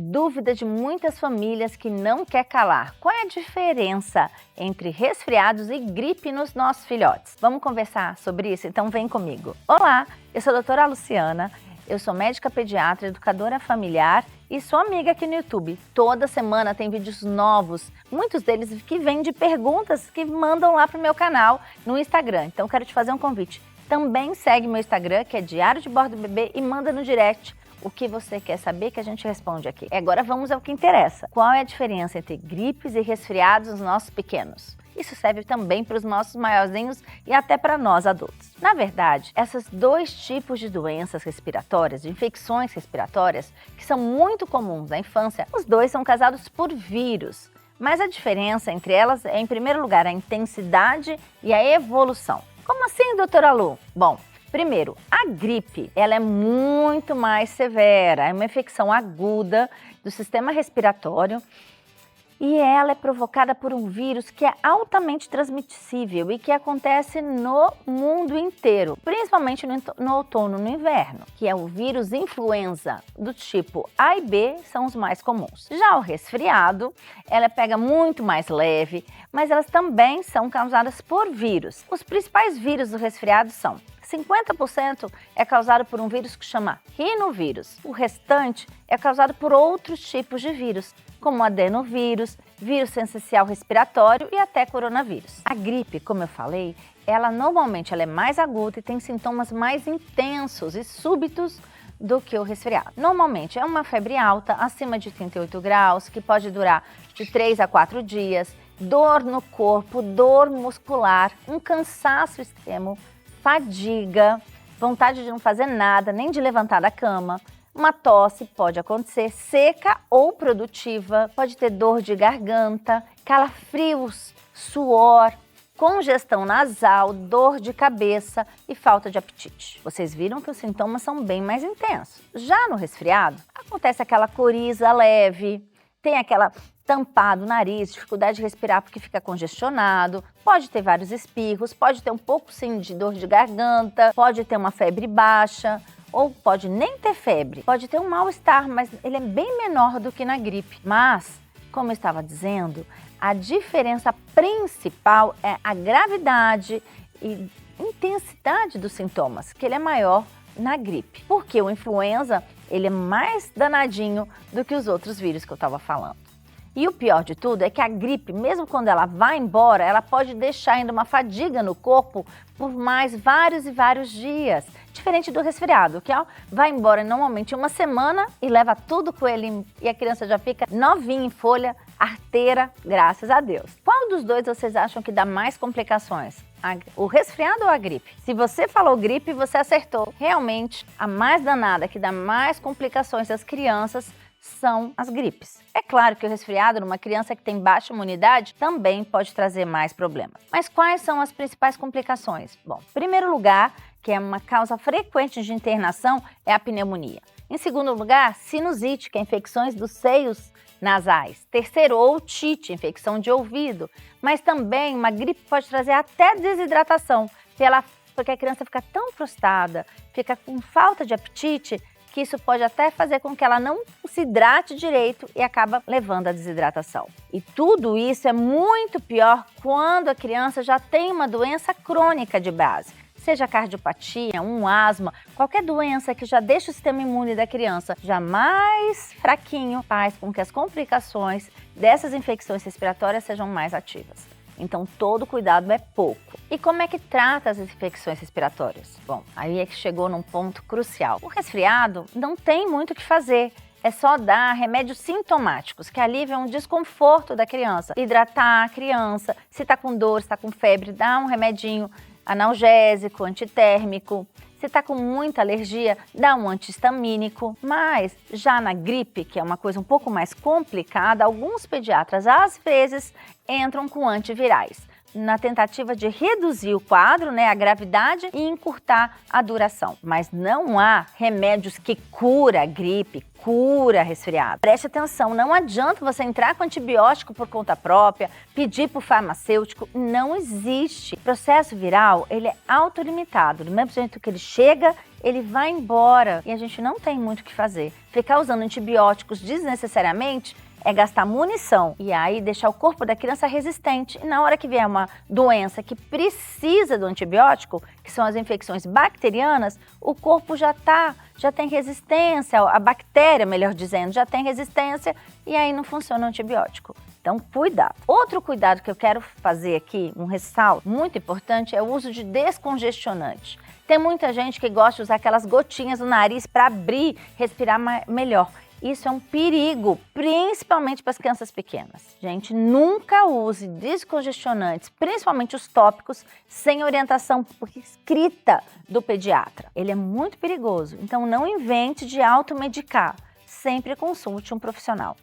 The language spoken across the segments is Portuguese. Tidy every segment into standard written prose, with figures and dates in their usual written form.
Dúvida de muitas famílias que não quer calar. Qual é a diferença entre resfriados e gripe nos nossos filhotes? Vamos conversar sobre isso? Então vem comigo. Olá, eu sou a doutora Luciana, eu sou médica pediatra, educadora familiar e sou amiga aqui no YouTube. Toda semana tem vídeos novos, muitos deles que vêm de perguntas que mandam lá pro meu canal no Instagram. Então quero te fazer um convite. Também segue meu Instagram, que é Diário de Bordo Bebê, e manda no direct o que você quer saber que a gente responde aqui. Agora vamos ao que interessa. Qual é a diferença entre gripes e resfriados nos nossos pequenos? Isso serve também para os nossos maiorzinhos e até para nós adultos. Na verdade, esses dois tipos de doenças respiratórias, de infecções respiratórias, que são muito comuns na infância, os dois são causados por vírus. Mas a diferença entre elas é, em primeiro lugar, a intensidade e a evolução. Como assim, doutora Lu? Bom, primeiro, a gripe, ela é muito mais severa, é uma infecção aguda do sistema respiratório e ela é provocada por um vírus que é altamente transmissível e que acontece no mundo inteiro, principalmente no outono e no inverno, que é o vírus influenza do tipo A e B, são os mais comuns. Já o resfriado, ela pega muito mais leve, mas elas também são causadas por vírus. Os principais vírus do resfriado são 50% é causado por um vírus que chama rinovírus. O restante é causado por outros tipos de vírus, como adenovírus, vírus essencial respiratório e até coronavírus. A gripe, como eu falei, ela normalmente é mais aguda e tem sintomas mais intensos e súbitos do que o resfriado. Normalmente é uma febre alta, acima de 38 graus, que pode durar de 3 a 4 dias, dor no corpo, dor muscular, um cansaço extremo, fadiga, vontade de não fazer nada, nem de levantar da cama. Uma tosse pode acontecer seca ou produtiva, pode ter dor de garganta, calafrios, suor, congestão nasal, dor de cabeça e falta de apetite. Vocês viram que os sintomas são bem mais intensos. Já no resfriado, acontece aquela coriza leve, tem aquela tampado o nariz, dificuldade de respirar porque fica congestionado, pode ter vários espirros, pode ter um pouco sim de dor de garganta, pode ter uma febre baixa, ou pode nem ter febre, pode ter um mal-estar, mas ele é bem menor do que na gripe. Mas, como eu estava dizendo, a diferença principal é a gravidade e intensidade dos sintomas, que ele é maior na gripe. Porque o influenza, ele é mais danadinho do que os outros vírus que eu estava falando. E o pior de tudo é que a gripe, mesmo quando ela vai embora, ela pode deixar ainda uma fadiga no corpo por mais vários e vários dias. Diferente do resfriado, que vai embora normalmente uma semana e leva tudo com ele e a criança já fica novinha em folha, arteira, graças a Deus. Qual dos dois vocês acham que dá mais complicações? O resfriado ou a gripe? Se você falou gripe, você acertou. Realmente, a mais danada, que dá mais complicações às crianças, são as gripes. É claro que o resfriado numa criança que tem baixa imunidade também pode trazer mais problemas. Mas quais são as principais complicações? Bom, em primeiro lugar, que é uma causa frequente de internação, é a pneumonia. Em segundo lugar, sinusite, que é infecções dos seios nasais. Terceiro, otite, infecção de ouvido. Mas também uma gripe pode trazer até desidratação, porque a criança fica tão frustrada, fica com falta de apetite, que isso pode até fazer com que ela não se hidrate direito e acaba levando à desidratação. E tudo isso é muito pior quando a criança já tem uma doença crônica de base, seja cardiopatia, um asma, qualquer doença que já deixa o sistema imune da criança já mais fraquinho, faz com que as complicações dessas infecções respiratórias sejam mais ativas. Então, todo cuidado é pouco. E como é que trata as infecções respiratórias? Bom, aí é que chegou num ponto crucial. O resfriado não tem muito o que fazer. É só dar remédios sintomáticos, que aliviam o desconforto da criança. Hidratar a criança. Se está com dor, se está com febre, dá um remedinho analgésico, antitérmico. Se está com muita alergia, dá um anti-histamínico. Mas já na gripe, que é uma coisa um pouco mais complicada, alguns pediatras às vezes entram com antivirais. na tentativa de reduzir o quadro, né, a gravidade e encurtar a duração. Mas não há remédios que cura a gripe, cura resfriado. Preste atenção, não adianta você entrar com antibiótico por conta própria, pedir para o farmacêutico, não existe. O processo viral, ele é autolimitado, do mesmo jeito que ele chega, ele vai embora e a gente não tem muito o que fazer. Ficar usando antibióticos desnecessariamente é gastar munição e aí deixar o corpo da criança resistente. E na hora que vier uma doença que precisa do antibiótico, que são as infecções bacterianas, o corpo já tem resistência, a bactéria, melhor dizendo, já tem resistência e aí não funciona o antibiótico. Então, cuidado. Outro cuidado que eu quero fazer aqui, um ressalto muito importante, é o uso de descongestionante. Tem muita gente que gosta de usar aquelas gotinhas no nariz para abrir, respirar melhor. Isso é um perigo, principalmente para as crianças pequenas. Gente, nunca use descongestionantes, principalmente os tópicos, sem orientação escrita do pediatra. Ele é muito perigoso, então não invente de automedicar. Sempre consulte um profissional.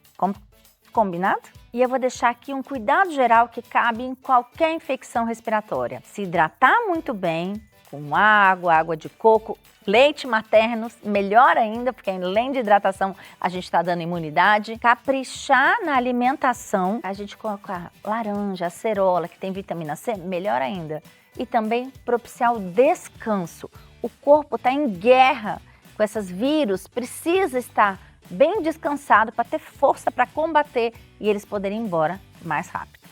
Combinado? E eu vou deixar aqui um cuidado geral que cabe em qualquer infecção respiratória. Se hidratar muito bem, com água de coco, leite materno, melhor ainda, porque além de hidratação, a gente está dando imunidade. Caprichar na alimentação, a gente colocar laranja, acerola, que tem vitamina C, melhor ainda. E também propiciar o descanso. O corpo está em guerra com esses vírus, precisa estar bem descansado para ter força para combater e eles poderem ir embora mais rápido.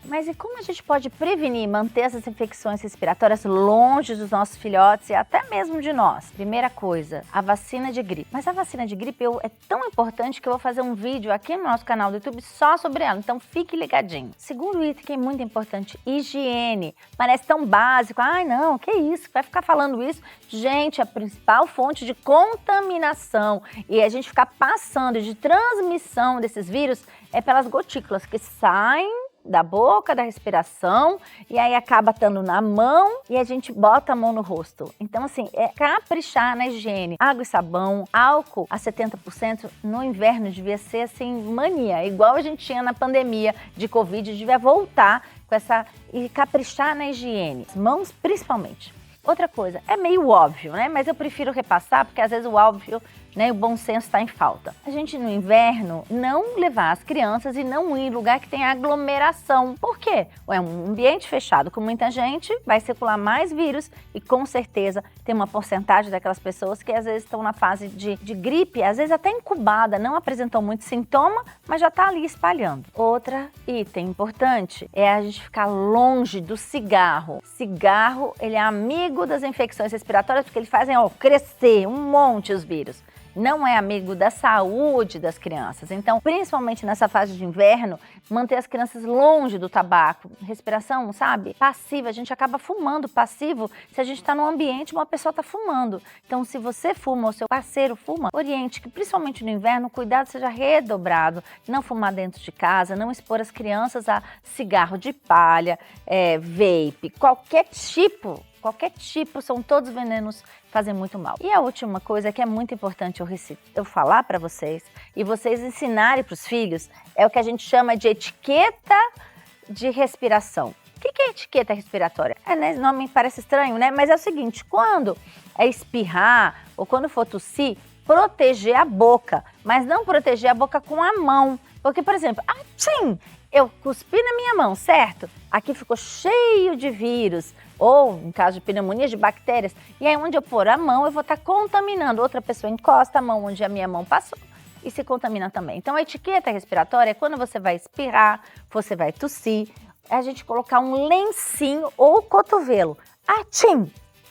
Mas e como a gente pode prevenir e manter essas infecções respiratórias longe dos nossos filhotes e até mesmo de nós? Primeira coisa, a vacina de gripe. Mas a vacina de gripe é tão importante que eu vou fazer um vídeo aqui no nosso canal do YouTube só sobre ela, então fique ligadinho. Segundo item que é muito importante, higiene. Parece tão básico, ai não, que isso, vai ficar falando isso? Gente, a principal fonte de contaminação e a gente ficar passando de transmissão desses vírus é pelas gotículas que saem da boca, da respiração, e aí acaba estando na mão e a gente bota a mão no rosto. Então, assim, é caprichar na higiene. Água e sabão, álcool a 70%, no inverno devia ser, assim, mania. Igual a gente tinha na pandemia de Covid, devia voltar com essa... e caprichar na higiene. As mãos, principalmente. Outra coisa, é meio óbvio, né? Mas eu prefiro repassar, porque às vezes o óbvio, né, o bom senso está em falta. A gente no inverno não levar as crianças e não ir em lugar que tem aglomeração. Por quê? É um ambiente fechado com muita gente, vai circular mais vírus e com certeza tem uma porcentagem daquelas pessoas que às vezes estão na fase de gripe, às vezes até incubada, não apresentou muito sintoma, mas já está ali espalhando. Outra item importante é a gente ficar longe do cigarro. Cigarro, ele é amigo das infecções respiratórias porque eles fazem crescer um monte os vírus. Não é amigo da saúde das crianças. Então, principalmente nessa fase de inverno, manter as crianças longe do tabaco. Respiração, sabe? Passiva. A gente acaba fumando passivo se a gente está num ambiente e uma pessoa está fumando. Então, se você fuma ou seu parceiro fuma, oriente que, principalmente no inverno, o cuidado seja redobrado. Não fumar dentro de casa, não expor as crianças a cigarro de palha, vape, qualquer tipo, são todos venenos, fazem muito mal. E a última coisa que é muito importante eu falar para vocês e vocês ensinarem para os filhos é o que a gente chama de etiqueta de respiração. O que é etiqueta respiratória? Né, esse nome parece estranho, né? Mas é o seguinte, quando é espirrar ou quando for tossir, proteger a boca, mas não proteger a boca com a mão. Porque, por exemplo, eu cuspi na minha mão, certo? Aqui ficou cheio de vírus, ou, em caso de pneumonia, de bactérias. E aí, onde eu pôr a mão, eu vou estar contaminando. Outra pessoa encosta a mão onde a minha mão passou e se contamina também. Então, a etiqueta respiratória é quando você vai espirrar, você vai tossir, é a gente colocar um lencinho ou cotovelo.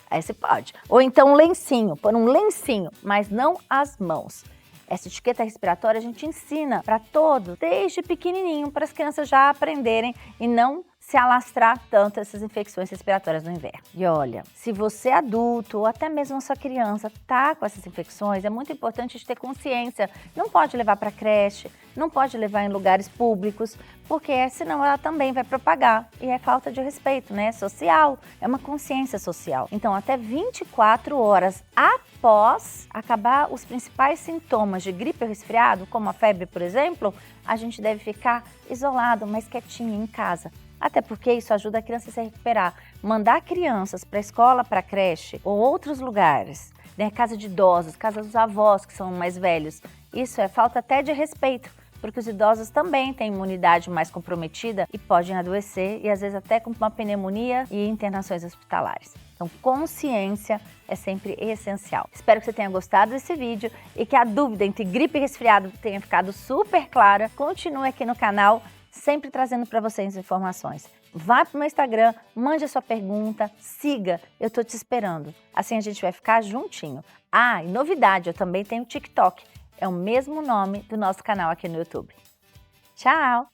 Aí você pode. Ou então um lencinho, pôr um lencinho, mas não as mãos. Essa etiqueta respiratória a gente ensina para todos, desde pequenininho, para as crianças já aprenderem e não se alastrar tanto essas infecções respiratórias no inverno. E olha, se você é adulto ou até mesmo a sua criança tá com essas infecções, é muito importante a gente ter consciência. Não pode levar para creche, não pode levar em lugares públicos, porque senão ela também vai propagar. E é falta de respeito, né? Social, é uma consciência social. Então, até 24 horas após acabar os principais sintomas de gripe ou resfriado, como a febre, por exemplo, a gente deve ficar isolado, mais quietinho em casa. até porque isso ajuda a criança a se recuperar. Mandar crianças para a escola, para a creche ou outros lugares, né, casa de idosos, casa dos avós que são mais velhos, isso é falta até de respeito, porque os idosos também têm imunidade mais comprometida e podem adoecer e às vezes até com uma pneumonia e internações hospitalares. Então, consciência é sempre essencial. Espero que você tenha gostado desse vídeo e que a dúvida entre gripe e resfriado tenha ficado super clara. Continue aqui no canal, sempre trazendo para vocês informações. Vá para o meu Instagram, mande a sua pergunta, siga, eu estou te esperando. Assim a gente vai ficar juntinho. Ah, e novidade, eu também tenho TikTok. É o mesmo nome do nosso canal aqui no YouTube. Tchau!